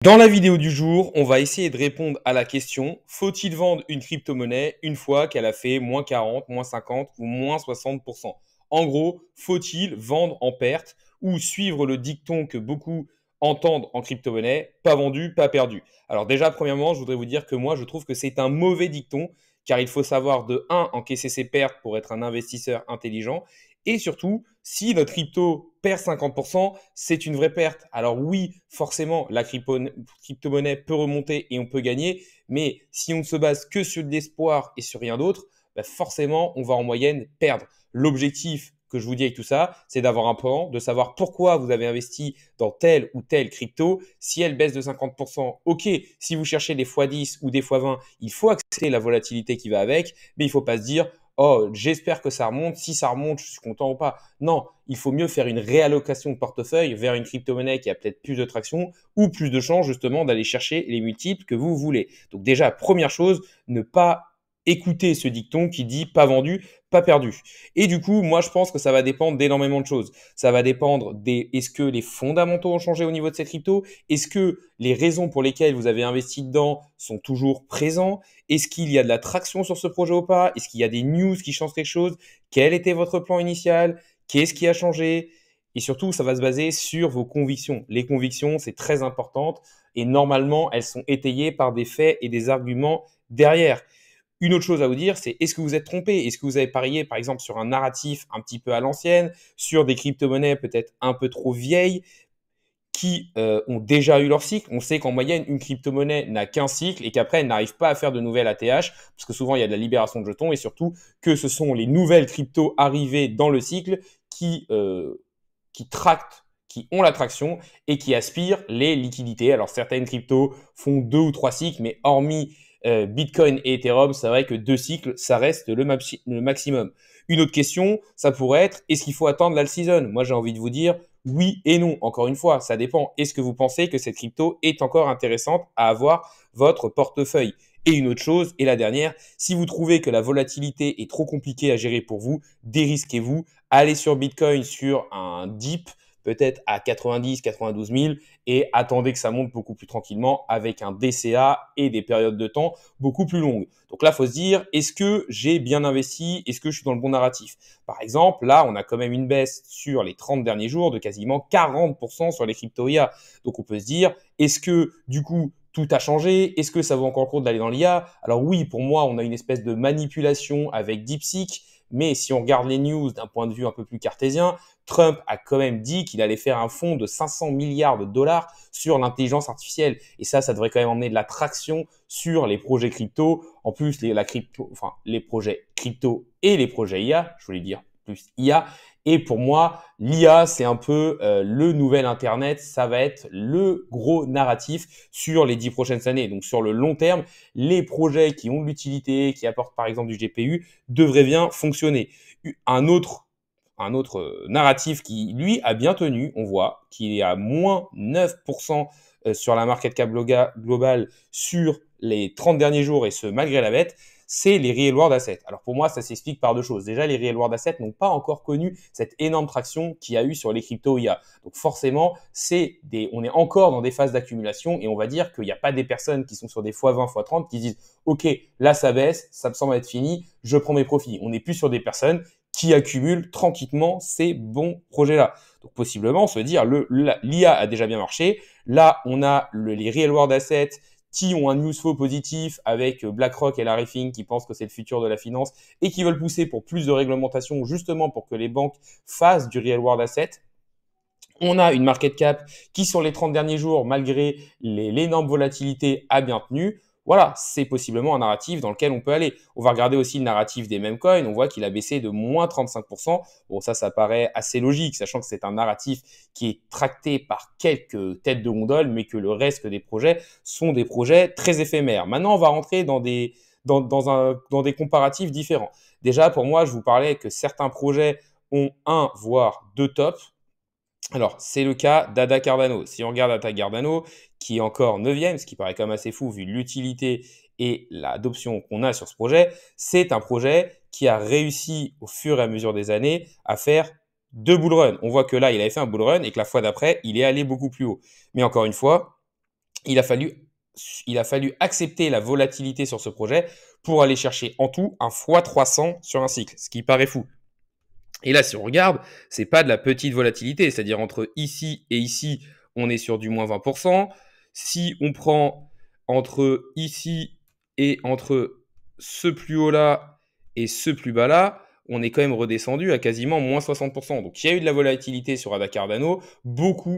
Dans la vidéo du jour, on va essayer de répondre à la question: faut-il vendre une crypto-monnaie une fois qu'elle a fait moins 40, moins 50 ou moins 60%? En gros, faut-il vendre en perte ou suivre le dicton que beaucoup entendent en crypto-monnaie: pas vendu, pas perdu? Alors déjà, premièrement, je voudrais vous dire que moi, je trouve que c'est un mauvais dicton car il faut savoir de un encaisser ses pertes pour être un investisseur intelligent et surtout, si notre crypto perd 50%, c'est une vraie perte. Alors oui, forcément, la crypto-monnaie peut remonter et on peut gagner, mais si on ne se base que sur de l'espoir et sur rien d'autre, bah forcément, on va en moyenne perdre. L'objectif que je vous dis avec tout ça, c'est d'avoir un plan, de savoir pourquoi vous avez investi dans telle ou telle crypto. Si elle baisse de 50%, ok, si vous cherchez des x10 ou des x20, il faut accepter la volatilité qui va avec, mais il ne faut pas se dire: oh, j'espère que ça remonte. Si ça remonte, je suis content ou pas. Non, il faut mieux faire une réallocation de portefeuille vers une crypto-monnaie qui a peut-être plus de traction ou plus de chances justement d'aller chercher les multiples que vous voulez. Donc déjà, première chose, ne pas écouter ce dicton qui dit pas vendu, pas perdu. Et du coup, moi, je pense que ça va dépendre d'énormément de choses. Ça va dépendre est-ce que les fondamentaux ont changé au niveau de cette crypto? Est-ce que les raisons pour lesquelles vous avez investi dedans sont toujours présents? Est-ce qu'il y a de la traction sur ce projet ou pas? Est-ce qu'il y a des news qui changent quelque chose? Quel était votre plan initial? Qu'est-ce qui a changé? Et surtout, ça va se baser sur vos convictions. Les convictions, c'est très important et normalement, elles sont étayées par des faits et des arguments derrière. Une autre chose à vous dire, c'est est-ce que vous êtes trompé? Est-ce que vous avez parié, par exemple, sur un narratif un petit peu à l'ancienne, sur des crypto-monnaies peut-être un peu trop vieilles, qui ont déjà eu leur cycle? On sait qu'en moyenne, une crypto-monnaie n'a qu'un cycle et qu'après, elle n'arrive pas à faire de nouvelles ATH, parce que souvent, il y a de la libération de jetons et surtout que ce sont les nouvelles cryptos arrivées dans le cycle qui tractent, qui ont l'attraction et qui aspirent les liquidités. Alors, certaines cryptos font 2 ou 3 cycles, mais hormis Bitcoin et Ethereum, c'est vrai que 2 cycles, ça reste le maximum. Une autre question, ça pourrait être: est-ce qu'il faut attendre l'alt season? Moi, j'ai envie de vous dire oui et non. Encore une fois, ça dépend. Est-ce que vous pensez que cette crypto est encore intéressante à avoir votre portefeuille? Et une autre chose, et la dernière, si vous trouvez que la volatilité est trop compliquée à gérer pour vous, dérisquez-vous, allez sur Bitcoin sur un dip, peut-être à 90, 92 000, et attendez que ça monte beaucoup plus tranquillement avec un DCA et des périodes de temps beaucoup plus longues. Donc là, il faut se dire, est-ce que j'ai bien investi? Est-ce que je suis dans le bon narratif? Par exemple, là, on a quand même une baisse sur les 30 derniers jours de quasiment 40% sur les crypto IA. Donc on peut se dire, est-ce que du coup, tout a changé? Est-ce que ça vaut encore le coup d'aller dans l'IA? Alors oui, pour moi, on a une espèce de manipulation avec DeepSeek, mais si on regarde les news d'un point de vue un peu plus cartésien, Trump a quand même dit qu'il allait faire un fonds de 500 milliards de dollars sur l'intelligence artificielle. Et ça devrait quand même emmener de la traction sur les projets crypto. En plus, les projets crypto et les projets IA, je voulais dire plus IA. Et pour moi, l'IA, c'est un peu le nouvel Internet. Ça va être le gros narratif sur les 10 prochaines années. Donc, sur le long terme, les projets qui ont de l'utilité, qui apportent par exemple du GPU, devraient bien fonctionner. Un autre narratif qui, lui, a bien tenu, on voit, qui est à moins 9% sur la market cap globale sur les 30 derniers jours, et ce, malgré la bête, c'est les real world assets. Alors pour moi, ça s'explique par 2 choses. Déjà, les real world assets n'ont pas encore connu cette énorme traction qu'il y a eu sur les crypto IA. Donc forcément, on est encore dans des phases d'accumulation et on va dire qu'il n'y a pas des personnes qui sont sur des x20, x30 qui disent OK, là ça baisse, ça me semble être fini, je prends mes profits. On n'est plus sur des personnes qui accumulent tranquillement ces bons projets-là. Donc possiblement se dire l'IA a déjà bien marché. Là, on a les real world assets qui ont un news flow positif avec BlackRock et Larry Fink qui pensent que c'est le futur de la finance et qui veulent pousser pour plus de réglementation justement pour que les banques fassent du real world asset. On a une market cap qui, sur les 30 derniers jours, malgré l'énorme volatilité, a bien tenu. Voilà, c'est possiblement un narratif dans lequel on peut aller. On va regarder aussi le narratif des mêmes coins. On voit qu'il a baissé de moins 35%. Bon, ça paraît assez logique, sachant que c'est un narratif qui est tracté par quelques têtes de gondole, mais que le reste des projets sont des projets très éphémères. Maintenant, on va rentrer dans des comparatifs différents. Déjà, pour moi, je vous parlais que certains projets ont un, voire 2 tops. Alors, c'est le cas d'Ada Cardano. Si on regarde Ada Cardano, qui est encore 9e, ce qui paraît quand même assez fou vu l'utilité et l'adoption qu'on a sur ce projet, c'est un projet qui a réussi au fur et à mesure des années à faire 2 bull runs. On voit que là, il avait fait un bull run et que la fois d'après, il est allé beaucoup plus haut. Mais encore une fois, il a fallu, il a fallu accepter la volatilité sur ce projet pour aller chercher en tout un x300 sur un cycle, ce qui paraît fou. Et là, si on regarde, c'est pas de la petite volatilité, c'est-à-dire entre ici et ici, on est sur du moins 20%. Si on prend entre ici et entre ce plus haut là et ce plus bas là, on est quand même redescendu à quasiment moins 60%. Donc il y a eu de la volatilité sur Ada Cardano,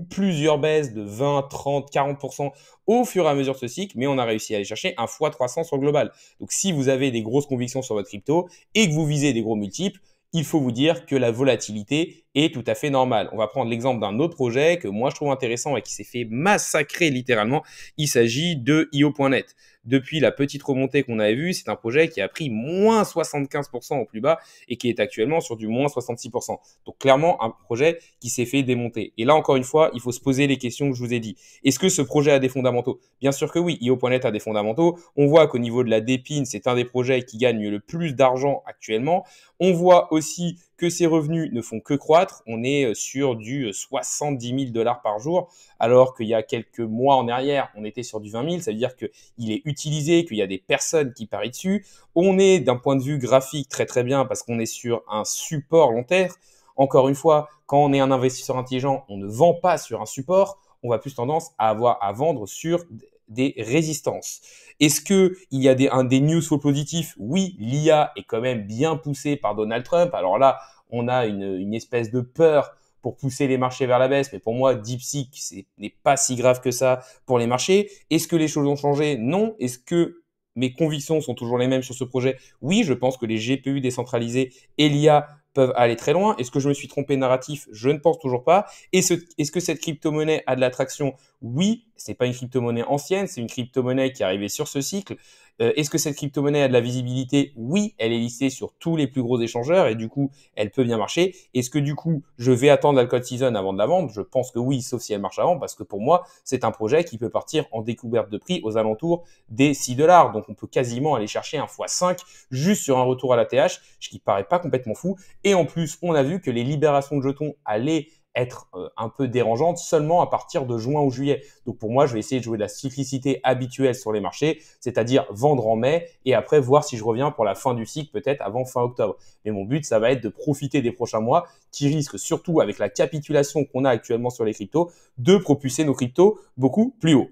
plusieurs baisses de 20, 30, 40% au fur et à mesure de ce cycle, mais on a réussi à aller chercher un x300 sur le global. Donc si vous avez des grosses convictions sur votre crypto et que vous visez des gros multiples, il faut vous dire que la volatilité est tout à fait normale. On va prendre l'exemple d'un autre projet que moi je trouve intéressant et qui s'est fait massacrer littéralement. Il s'agit de io.net. Depuis la petite remontée qu'on avait vue, c'est un projet qui a pris moins 75% au plus bas et qui est actuellement sur du moins 66%. Donc clairement un projet qui s'est fait démonter. Et là encore une fois, il faut se poser les questions que je vous ai dit. Est-ce que ce projet a des fondamentaux? Bien sûr que oui, io.net a des fondamentaux. On voit qu'au niveau de la dépine, c'est un des projets qui gagne le plus d'argent actuellement. On voit aussi que ses revenus ne font que croître. On est sur du 70 000 $ par jour, alors qu'il y a quelques mois en arrière, on était sur du 20 000. Ça veut dire qu'il est utilisé, qu'il y a des personnes qui parient dessus. On est d'un point de vue graphique très très bien parce qu'on est sur un support long terme. Encore une fois, quand on est un investisseur intelligent, on ne vend pas sur un support. On va plus tendance à avoir à vendre sur des résistances. Est-ce qu'il y a des news flow positifs? Oui, l'IA est quand même bien poussée par Donald Trump. Alors là, on a une espèce de peur pour pousser les marchés vers la baisse. Mais pour moi, DeepSeek, n'est pas si grave que ça pour les marchés. Est-ce que les choses ont changé? Non. Est-ce que mes convictions sont toujours les mêmes sur ce projet? Oui, je pense que les GPU décentralisés et l'IA peuvent aller très loin. Est-ce que je me suis trompé narratif? Je ne pense toujours pas. Est-ce que cette crypto-monnaie a de l'attraction? Oui, c'est pas une crypto-monnaie ancienne, c'est une crypto-monnaie qui est arrivée sur ce cycle. Est-ce que cette crypto-monnaie a de la visibilité? Oui, elle est listée sur tous les plus gros échangeurs et du coup, elle peut bien marcher. Est-ce que du coup, je vais attendre la cold season avant de la vendre? Je pense que oui, sauf si elle marche avant, parce que pour moi, c'est un projet qui peut partir en découverte de prix aux alentours des 6 $. Donc, on peut quasiment aller chercher un x5 juste sur un retour à la TH, ce qui paraît pas complètement fou. Et en plus, on a vu que les libérations de jetons allaient être un peu dérangeantes seulement à partir de juin ou juillet. Donc pour moi, je vais essayer de jouer de la cyclicité habituelle sur les marchés, c'est-à-dire vendre en mai et après voir si je reviens pour la fin du cycle, peut-être avant fin octobre. Mais mon but, ça va être de profiter des prochains mois qui risquent, surtout avec la capitulation qu'on a actuellement sur les cryptos, de propulser nos cryptos beaucoup plus haut.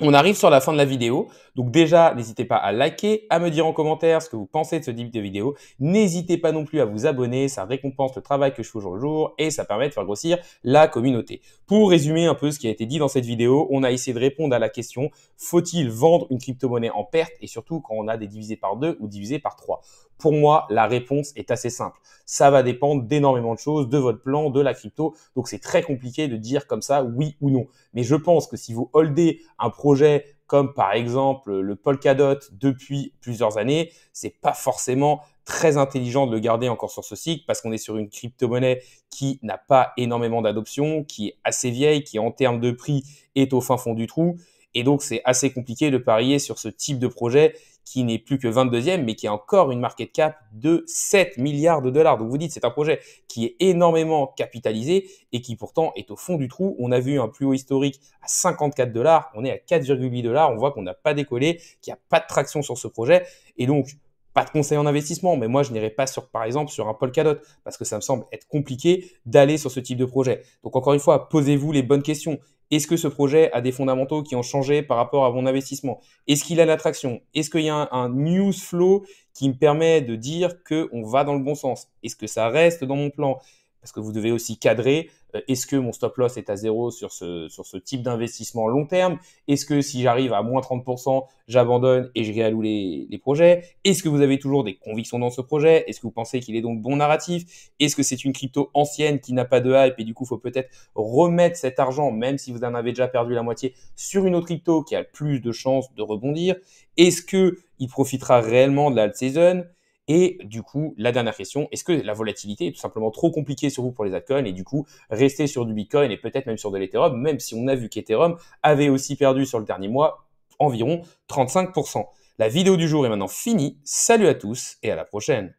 On arrive sur la fin de la vidéo. Donc déjà, n'hésitez pas à liker, à me dire en commentaire ce que vous pensez de ce type de vidéo. N'hésitez pas non plus à vous abonner, ça récompense le travail que je fais au jour le jour et ça permet de faire grossir la communauté. Pour résumer un peu ce qui a été dit dans cette vidéo, on a essayé de répondre à la question, faut-il vendre une crypto-monnaie en perte et surtout quand on a des divisés par 2 ou divisés par 3? Pour moi, la réponse est assez simple. Ça va dépendre d'énormément de choses, de votre plan, de la crypto. Donc, c'est très compliqué de dire comme ça oui ou non. Mais je pense que si vous holdez un projet comme par exemple le Polkadot depuis plusieurs années, c'est pas forcément très intelligent de le garder encore sur ce cycle parce qu'on est sur une crypto-monnaie qui n'a pas énormément d'adoption, qui est assez vieille, qui en termes de prix est au fin fond du trou. Et donc, c'est assez compliqué de parier sur ce type de projet qui n'est plus que 22e, mais qui a encore une market cap de 7 milliards de dollars. Donc vous dites, c'est un projet qui est énormément capitalisé et qui pourtant est au fond du trou. On a vu un plus haut historique à 54 $, on est à 4,8 $, on voit qu'on n'a pas décollé, qu'il n'y a pas de traction sur ce projet. Et donc, pas de conseil en investissement, mais moi, je n'irai pas par exemple, sur un Polkadot parce que ça me semble être compliqué d'aller sur ce type de projet. Donc, encore une fois, posez-vous les bonnes questions. Est-ce que ce projet a des fondamentaux qui ont changé par rapport à mon investissement? Est-ce qu'il a l'attraction? Est-ce qu'il y a un news flow qui me permet de dire qu'on va dans le bon sens? Est-ce que ça reste dans mon plan? Parce que vous devez aussi cadrer. Est-ce que mon stop loss est à zéro sur ce type d'investissement long terme? Est-ce que si j'arrive à moins 30%, j'abandonne et je réalloue les projets? Est-ce que vous avez toujours des convictions dans ce projet? Est-ce que vous pensez qu'il est donc bon narratif? Est-ce que c'est une crypto ancienne qui n'a pas de hype et du coup, il faut peut-être remettre cet argent, même si vous en avez déjà perdu la moitié, sur une autre crypto qui a plus de chances de rebondir? Est-ce qu'il profitera réellement de la alt season? Et du coup, la dernière question, est-ce que la volatilité est tout simplement trop compliquée sur vous pour les altcoins et du coup, rester sur du Bitcoin et peut-être même sur de l'Ethereum, même si on a vu qu'Ethereum avait aussi perdu sur le dernier mois environ 35%. La vidéo du jour est maintenant finie. Salut à tous et à la prochaine.